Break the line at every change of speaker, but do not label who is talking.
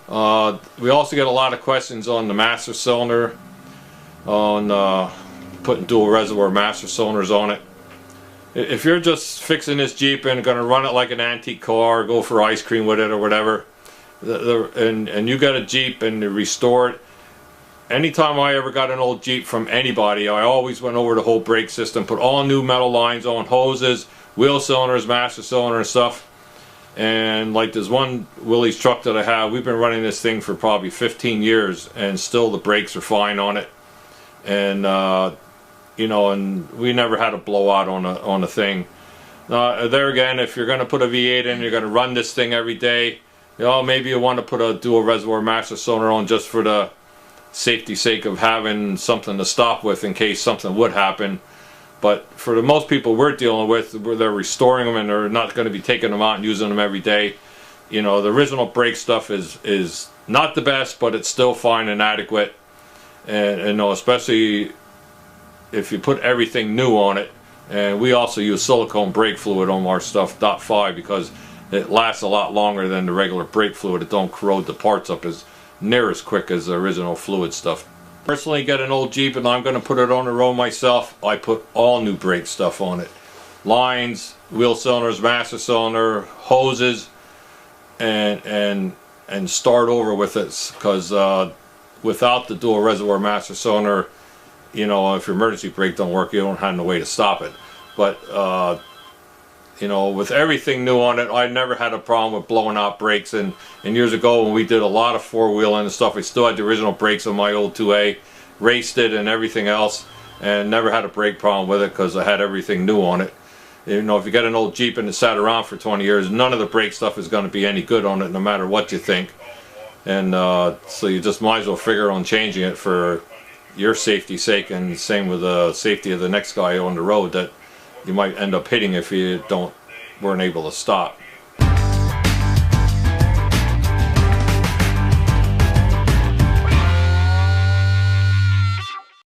We also get a lot of questions on the master cylinder, on putting dual reservoir master cylinders on it. If you're just fixing this Jeep and going to run it like an antique car, go for ice cream with it or whatever, and you got a Jeep and you restore it, anytime I ever got an old Jeep from anybody, I always went over the whole brake system, put all new metal lines on, hoses, wheel cylinders, master cylinder and stuff. And like there's one Willie's truck that I have, we've been running this thing for probably 15 years and still the brakes are fine on it. And you know, and we never had a blowout on a thing. There again, if you're going to put a V8 in, you're going to run this thing every day, you know, maybe you want to put a dual reservoir master cylinder on just for the safety sake of having something to stop with in case something would happen. But for the most people we're dealing with, where they're restoring them and they're not going to be taking them out and using them every day, you know, the original brake stuff is not the best, but it's still fine and adequate. And you know, especially if you put everything new on it. And we also use silicone brake fluid on our stuff, .5, because it lasts a lot longer than the regular brake fluid. It don't corrode the parts up as near as quick as the original fluid stuff. Personally, get an old Jeep and I'm going to put it on the road myself. I put all new brake stuff on it. Lines, wheel cylinders, master cylinder, hoses, and start over with it, because without the dual reservoir master cylinder, you know, if your emergency brake don't work, you don't have no way to stop it. But you know, with everything new on it, I never had a problem with blowing out brakes. And years ago when we did a lot of four-wheeling and stuff, we still had the original brakes on my old 2A, raced it and everything else, and never had a brake problem with it because I had everything new on it. You know, if you get an old Jeep and it sat around for 20 years, none of the brake stuff is going to be any good on it, no matter what you think. And so you just might as well figure on changing it for your safety's sake, and same with the safety of the next guy on the road that you might end up hitting if you weren't able to stop.